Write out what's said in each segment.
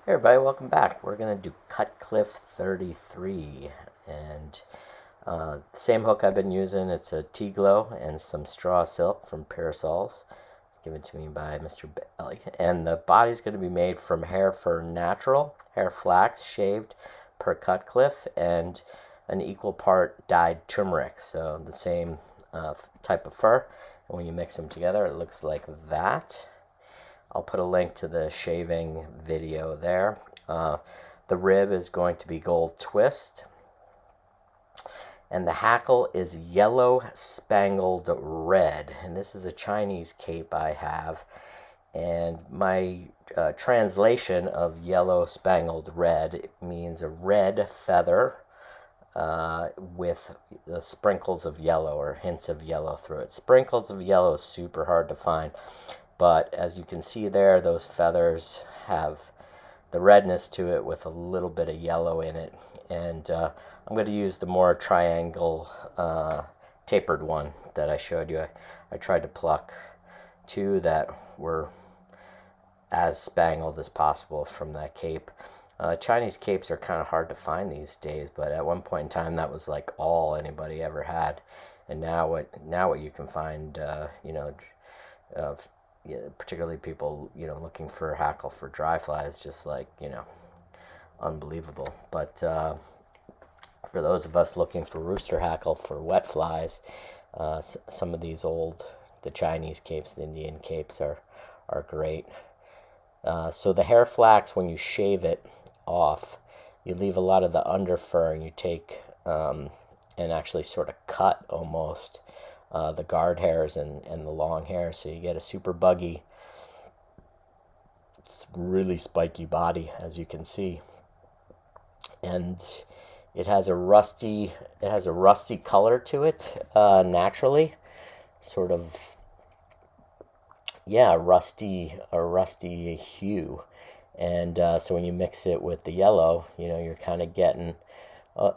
Hey everybody, welcome back. We're going to do Cutcliffe 33, and the same hook I've been using. It's a T-Glow and some straw silk from Parasols. It's given to me by Mr. Bailey. And the body's going to be made from hair fur natural, hair flax shaved per Cutcliffe, and an equal part dyed turmeric. So the same type of fur. And when you mix them together, it looks like that. I'll put a link to the shaving video there. The rib is going to be gold twist. And the hackle is yellow spangled red. And this is a Chinese cape I have. And my translation of yellow spangled red means a red feather with sprinkles of yellow or hints of yellow through it. Sprinkles of yellow is super hard to find. But as you can see there, those feathers have the redness to it with a little bit of yellow in it. And I'm going to use the more triangle tapered one that I showed you. I tried to pluck two that were as spangled as possible from that cape. Chinese capes are kind of hard to find these days, but at one point in time that was like all anybody ever had. And now what you can find, particularly people, looking for hackle for dry flies, just like, unbelievable. But for those of us looking for rooster hackle for wet flies, some of these the Chinese capes, the Indian capes are great. So the hair flax, when you shave it off, you leave a lot of the under fur and you take and actually sort of cut almost the guard hairs and the long hair, so you get a super buggy, really spiky body, as you can see. And it has a rusty color to it, naturally, sort of, a rusty hue. And so when you mix it with the yellow, you're kind of getting,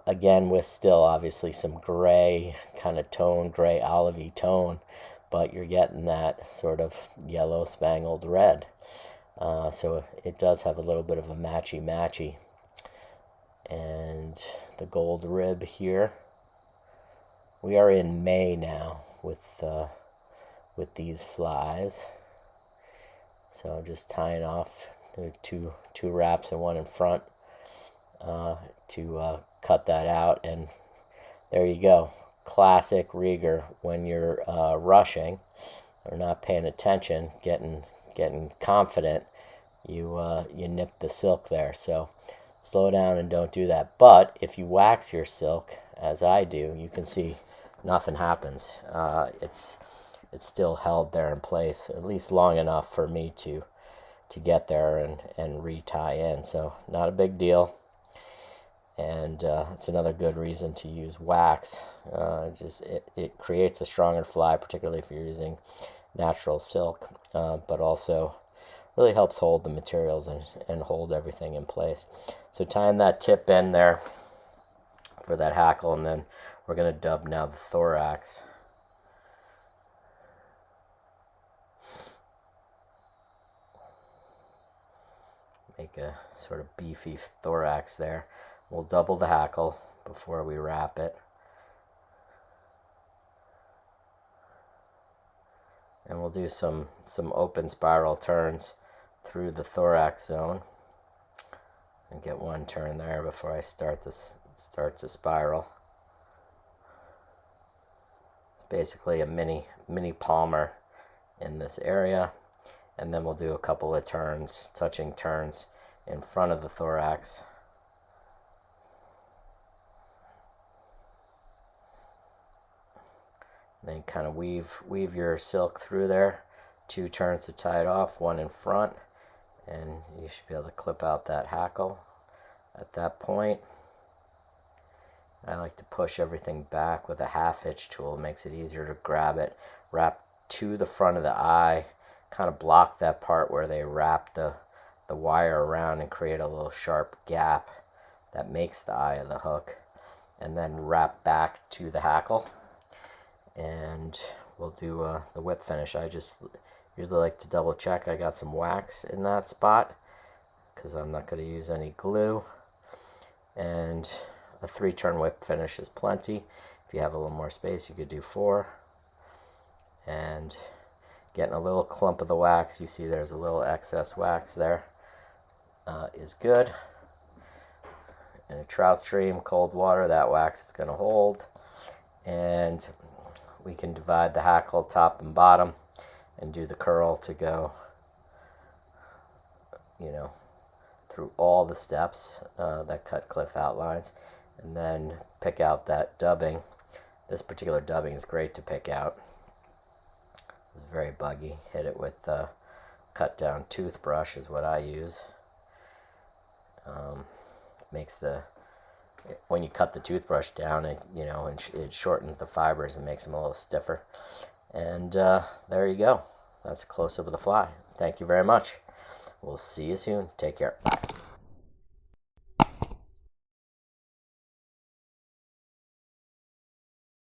again, with still obviously some gray kind of tone, gray olivey tone, but you're getting that sort of yellow spangled red. So it does have a little bit of a matchy. And the gold rib here. We are in May now with these flies. So I'm just tying off two wraps and one in front to cut that out, and there you go. Classic rigger when you're rushing or not paying attention, getting confident. You nip the silk there. So slow down and don't do that. But if you wax your silk, as I do, you can see nothing happens. It's still held there in place, at least long enough for me to get there and retie in. So not a big deal. And it's another good reason to use wax. It creates a stronger fly, particularly if you're using natural silk, but also really helps hold the materials and hold everything in place. So tying that tip in there for that hackle, and then we're going to dub now the thorax. Make a sort of beefy thorax there. We'll double the hackle before we wrap it. And we'll do some open spiral turns through the thorax zone. And get one turn there before I start to spiral. It's basically a mini palmer in this area. And then we'll do a couple of turns, touching turns in front of the thorax. Then kind of weave your silk through there. 2 turns to tie it off, one in front, and you should be able to clip out that hackle at that point. I like to push everything back with a half hitch tool. It makes it easier to grab it. Wrap to the front of the eye, kind of block that part where they wrap the wire around and create a little sharp gap that makes the eye of the hook, and then wrap back to the hackle. And we'll do the whip finish. I just usually like to double check I got some wax in that spot, because I'm not going to use any glue. And a 3-turn whip finish is plenty. If you have a little more space, you could do 4. And getting a little clump of the wax, you see there's a little excess wax there, is good. In a trout stream, cold water, that wax is going to hold. And we can divide the hackle top and bottom and do the curl to go, you know, through all the steps that Cutcliffe outlines, and then pick out that dubbing. This particular dubbing is great to pick out. It's very buggy. Hit it with a cut down toothbrush is what I use. Makes the, when you cut the toothbrush down, it, you know, it shortens the fibers and makes them a little stiffer. And there you go. That's a close-up of the fly. Thank you very much. We'll see you soon. Take care. Bye.